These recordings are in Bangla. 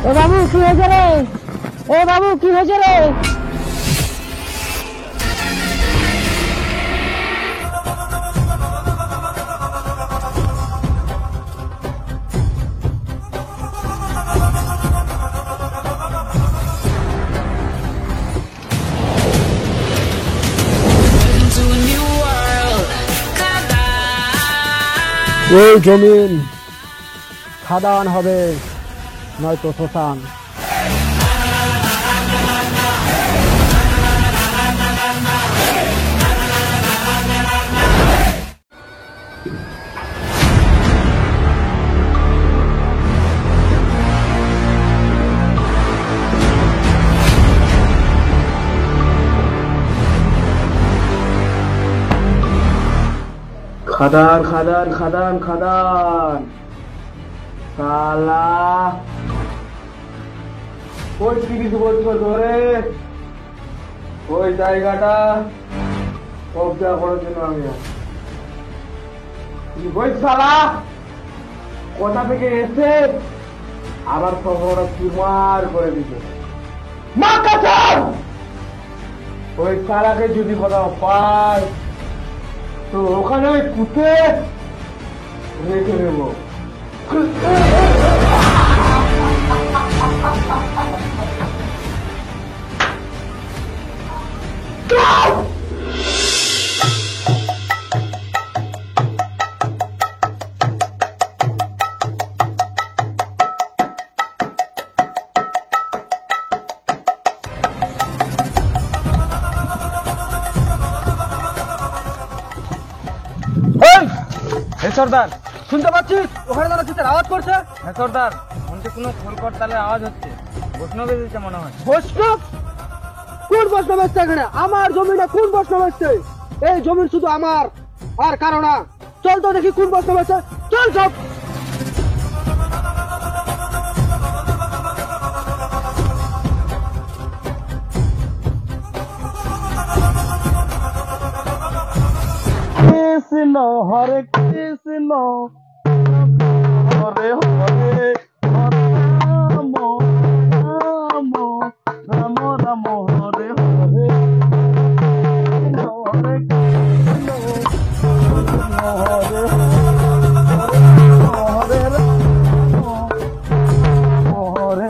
এ বাবু কি হয়েছে রে? এ বাবু কি হয়েছে রে? এই জমিন খাদান হবে নয়তো শ্মশান। খাদান খাদান খাদান খাদান সালা ওই কি কিছু বলছো ধরে ওই জায়গাটা কবজা করার জন্য আমি ওই সালা কোথা থেকে এসে আবার শহর চুরমার করে দিতে মা কাছার ওই সালাকে যদি কোথাও পায় তো ওখানে পুঁতে রেখে দেব। সর্দার শুনতে পাচ্ছিস ওখানে তারা কিসের আওয়াজ করছে? হ্যাঁ সর্দার মনটি কোনো খোলকট তালে আওয়াজ হচ্ছে, বৈষ্ণব এসেছে মনে হয়। বৈষ্ণব? কোন বৈষ্ণব এসছে এখানে? আমার জমিনে কোন বৈষ্ণব এসছে? এই জমিন শুধু আমার আর কারো না। চল তো দেখি কোন বৈষ্ণব এসছে। চল সব। কৃষ্ণ হরে কৃষ্ণ হরে হরে রাম রাম রাম রাম হরে হরে হরে কৃষ্ণ হরে হরে হরে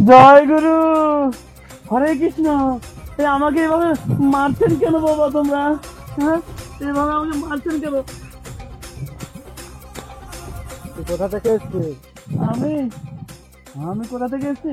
জয় গুরু হরে কৃষ্ণ। আমাকে এভাবে মারছেন কেন বাবা তোমরা? হ্যাঁ, এভাবে আমাকে মারছেন কেন? কোথা থেকে এসছিস? আমি আমি কোথা থেকে এসছি?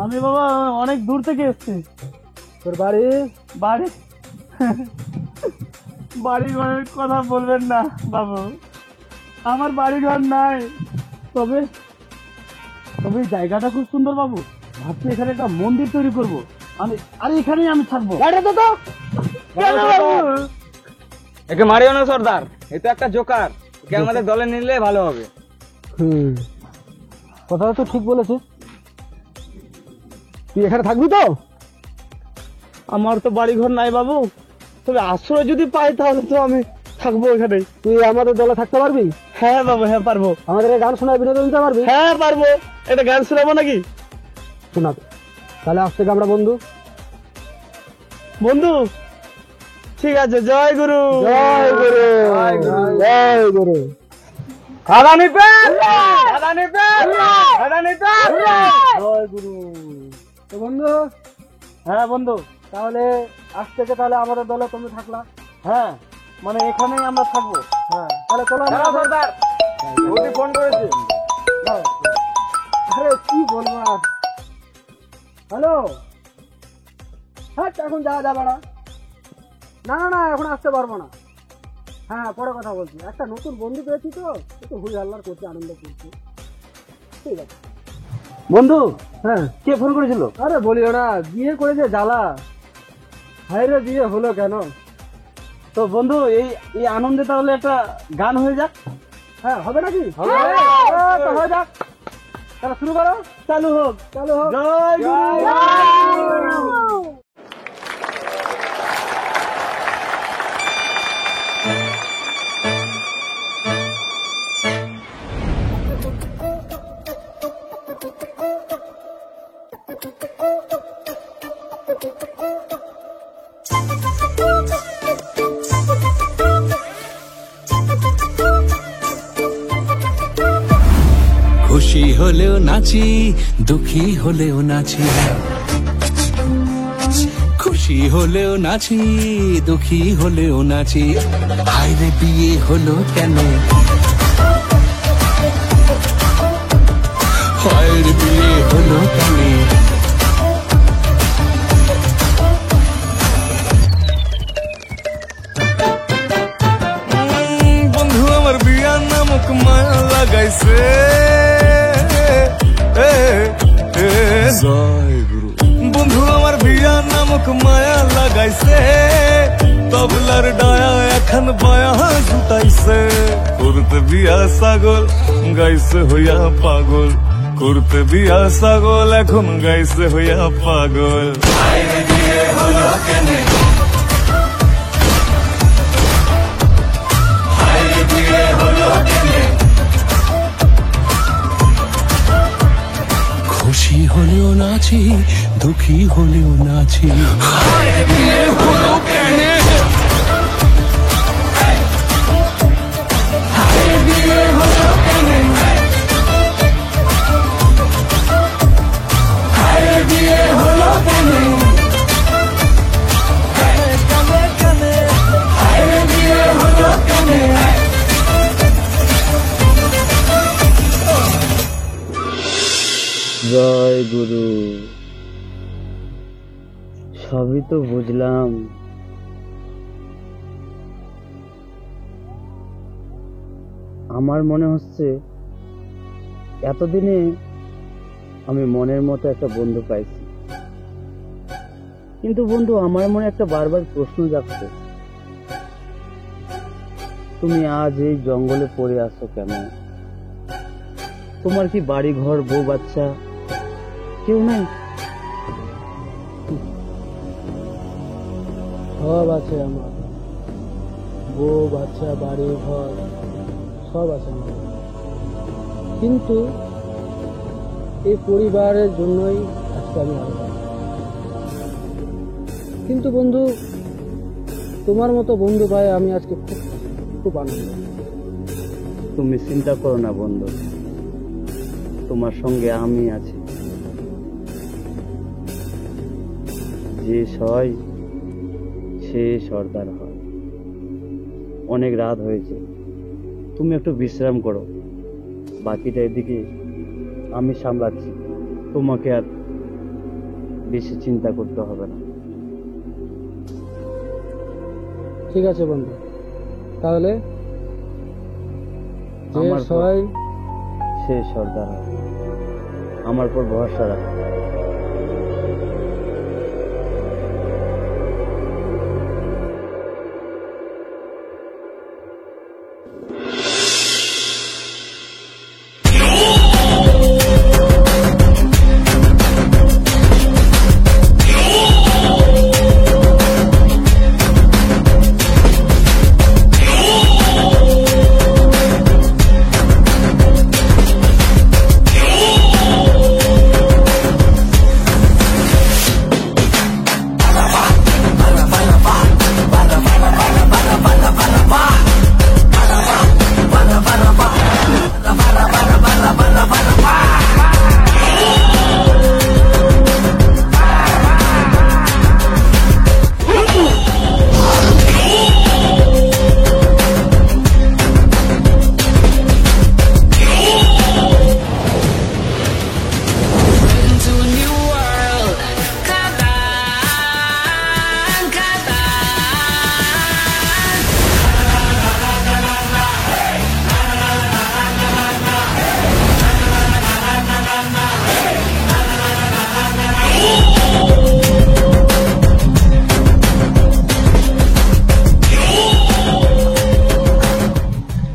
আমি বাবা অনেক দূর থেকে এসছি। তোর বাড়ি? বাড়ি বাড়ি ঘরের কথা বলবেন না বাবু, আমার বাড়ি ঘর নাই। তবে তবে এই জায়গাটা খুব সুন্দর বাবু। ভাবছি এখানে একটা মন্দির তৈরি করবো আমি, আর এখানেই আমি থাকবো। একে মারিও না সর্দার, এ তো একটা জোকার, একে আমাদের দলে নিলে ভালো হবে। কথাটা তো ঠিক বলেছিস। তুই এখানে থাকবি তো? আমার তো বাড়ি ঘর নাই বাবু, তবে আশ্রয় যদি পাই তাহলে তো আমি থাকবো এখানে। তুই আমাদের দলে থাকতে পারবি? হ্যাঁ বাবু, হ্যাঁ পারবো। আমাদের গান শোনায় বিনোদন দিতে পারবি? হ্যাঁ পারবো। এটা গান শোনাবো নাকি? শোনাবে। তাহলে আজ থেকে আমরা বন্ধু। বন্ধু ঠিক আছে। জয় গুরু জয় গুরু জয় গুরু। জয় গুরু। তো বন্ধু, হ্যাঁ বন্ধু, তাহলে আজ থেকে তাহলে আমাদের দলে তুমি থাকলা। হ্যাঁ, মানে এখানেই আমরা থাকবো। হ্যাঁ, তাহলে চলো সর্দার ফোন করেছে। আরে কি বলবো আর। হ্যালো, হ্যাঁ এখন যাওয়া যাবে না। না না না, এখন আসতে পারবো না। হ্যাঁ পরে কথা বলছি। একটা নতুন বন্ধু পেয়েছি তো, একটু হুই হাল্লার করছি, আনন্দ করছি। ঠিক আছে বন্ধু। হ্যাঁ, কে ফোন করেছিল? আরে বলিও না, বিয়ে করেছে জ্বালা। হায়রে বিয়ে হলো কেন? তো বন্ধু এই এই আনন্দে তাহলে একটা গান হয়ে যাক। হ্যাঁ হবে নাকি? তো হয়ে যাক। তাহলে শুরু করো। চালু হোক, চালু হোক। জয় গুরু। খুশি হলেও নাচি, দুঃখী হলেও নাচি, খুশি হলেও নাচি, দুঃখী হলেও নাচি। হায়রে বিয়ে হলো কেন, হায়রে বিয়ে হলো কেন। বন্ধু আমার বিয়ার নামক মায়া লাগাইছে, জয় গুরু। বন্ধু আমার বিয়ার নামক মায়া লাগাইছে, তবলার ডায়া এখন বায়া জুটাইছে। করতে বিয়া ছাগল গাইছে হইয়া পাগল, করতে বিয়া ছাগল এখন গাইছে হইয়া পাগল। হায়রে বিয়ে হলো কেনে, হায়রে বিয়ে হলো কেনে। খুশি হলেও নাচি, দুঃখী হলেও নাচি। হায়রে বিয়ে হলো কেনে, হায়রে বিয়ে হলো কেনে, হায়রে বিয়ে হলো কেনে, হায়রে বিয়ে হলো কেনে। জয় গুরু। সবই তো বুঝলাম, আমার মনে হচ্ছে এতদিনে আমি মনের মতো একটা বন্ধু পাইছি। কিন্তু বন্ধু, আমার মনে একটা বারবার প্রশ্ন জাগছে, তুমি আজ এই জঙ্গলে পড়ে আছো কেন? তোমার কি বাড়ি ঘর, বউ বাচ্চা কেউ নাই? সব আছে আমার, বউ বাচ্চা বাড়ি ঘর সব আছে আমার, কিন্তু এই পরিবারের জন্যই আজকে আমি আলাদা। কিন্তু বন্ধু, তোমার মতো বন্ধু ভাই আমি আজকে খুব খুব আনন্দ। তুমি চিন্তা করো না বন্ধু, তোমার সঙ্গে আমি আছি। যে সয় সে সর্দার হয়। অনেক রাত হয়েছে, তুমি একটু বিশ্রাম করো, বাকিটা এদিকে আমি সামলাচ্ছি। তোমাকে আর বেশি চিন্তা করতে হবে না। ঠিক আছে বন্ধু, তাহলে যে আমার সবাই সে সর্দার হয়। আমার পর ভরসা রাখ।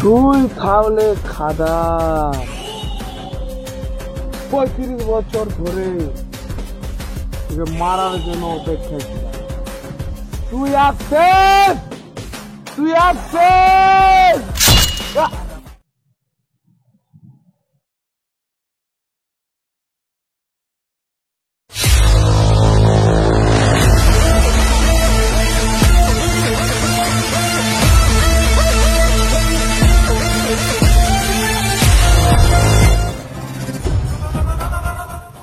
তুই খাওলে খাদা 35 বছর ধরে তোকে মারার জন্য অপেক্ষা ছিল। তুই আসছিস, তুই আসছিস।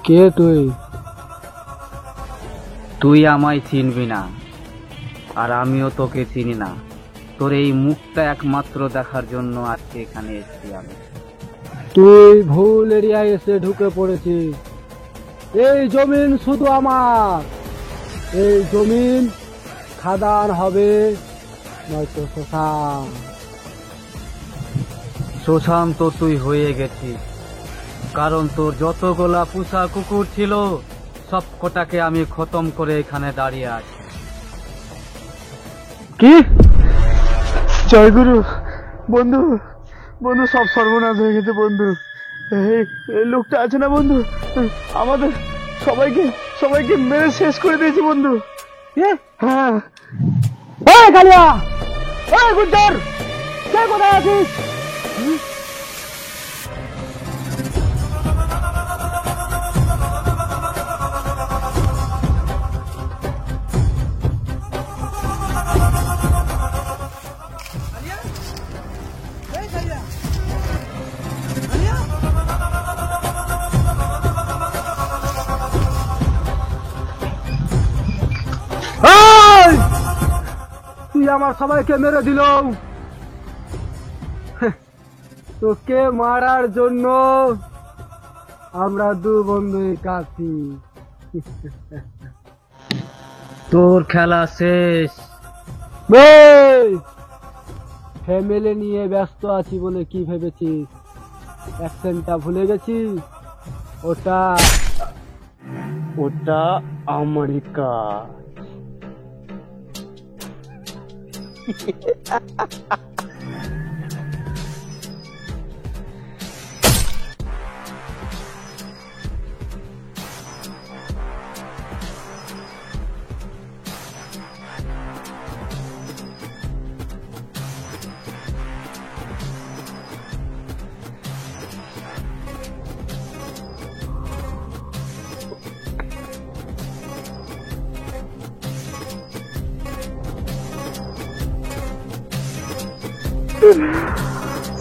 কে তুই? তুই আমায় চিনবি না, আর আমিও তোকে চিনি না। তোর এই মুখটা একমাত্র দেখার জন্য আজকে এখানে এসেছি আমি। তুই ভুল এরিয়ায় এসে ঢুকে পড়েছিস। এই জমিন শুধু আমার। এই জমিন খাদান হবে নয়তো শ্মশান। শ্মশান তো তুই হয়ে গেছিস, কারণ তোর যতগুলা পুষা কুকুর ছিল সব কটাকে আমি খতম করে এখানে দাঁড়িয়ে আছি। কি? জয়গুরু বন্ধু, বন্ধু সব সর্বনাশ হয়ে গেছে বন্ধু। এই লোকটা আছে না বন্ধু, আমাদের সবাইকে মেরে শেষ করে দিয়েছে বন্ধু। হ্যাঁ। এই কালিয়া, এই গুজ্জর, কে কোথায় আছিস? তুই আমার সবাইকে মেরে দিল। তোকে মারার জন্য আমরা দু বন্ধুই কাঁদছি। তোর খেলা শেষ। ফ্যামিলি নিয়ে ব্যস্ত আছি বলে কি ভেবেছিস? অ্যাকশনটা ভুলে গেছি। ওটা আমেরিকা।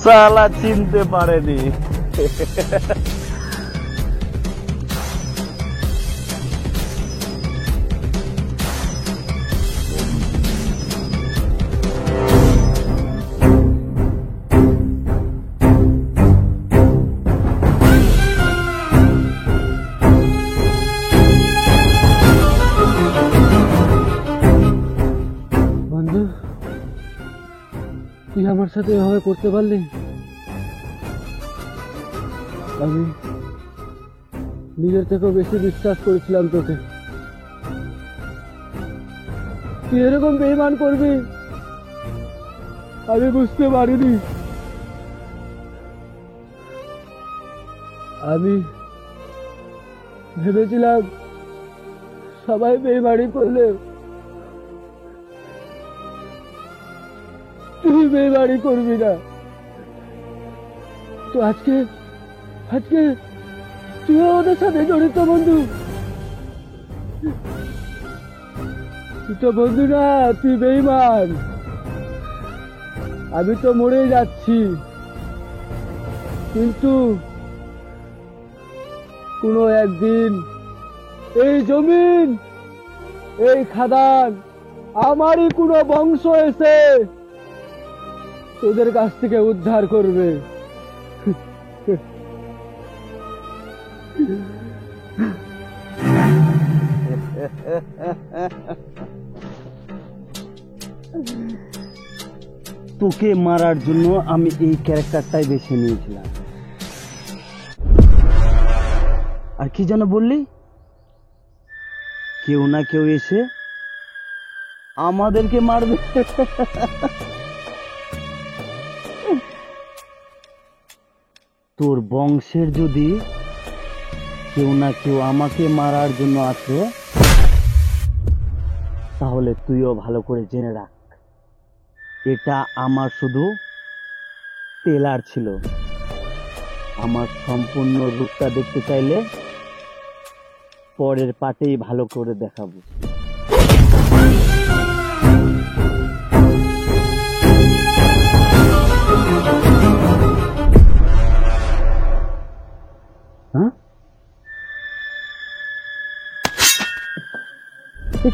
সালা চিনতে পারেনি। বন্ধু, তুই আমার সাথে এভাবে করতে পারলি? আমি নিজের থেকেও বেশি বিশ্বাস করেছিলাম তোকে। তুই এরকম বেঈমান করবি আমি বুঝতে পারিনি। আমি ভেবেছিলাম সবাই বেঈমানি করলে তুই বেঈমানি করবি না। তো আজকে তুই আমাদের সাথে জড়িত বন্ধু। তুই তো বন্ধু না, তুই বেঈমান। আমি তো মরে যাচ্ছি, কিন্তু কোনো একদিন এই জমিন, এই খাদান, আমারই কোনো বংশ এসে তোদের কাছ থেকে উদ্ধার করবে। তোকে মারার জন্য আমি এই ক্যারেক্টারটাই বেছে নিয়েছিলাম। আর কি যেন বললি? কেউ না কেউ এসে আমাদেরকে মারবে। তোর বংশের যদি কেউ না কেউ আমাকে মারার জন্য আছে, তাহলে তুইও ভালো করে জেনে রাখ, এটা আমার শুধু টেলার ছিল। আমার সম্পূর্ণ রূপটা দেখতে চাইলে পরের পার্টেই ভালো করে দেখাবো। হ্যাঁ,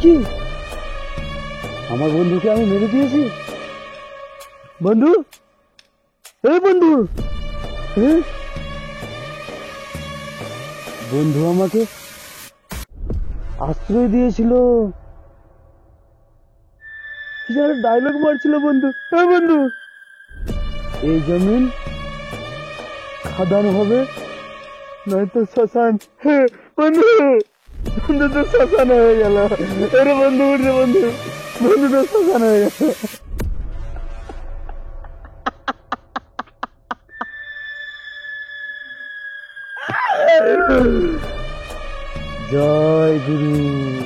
কি আমার বন্ধুকে আমি মেরে দিয়েছি? বন্ধু, এই বন্ধু, বন্ধু আমাকে আশ্রয় দিয়েছিল, কি যেন ডায়লগ মারছিল বন্ধু। হ্যাঁ বন্ধু, এই জমিন খাদান হবে নয়তো শ্মশান। বন্ধু, বন্ধু তো শ্মশান হয়ে গেল। আরে বন্ধু উঠছে, বন্ধু, বন্ধু তো শ্মশান হয়ে গেল। জয় গুরু।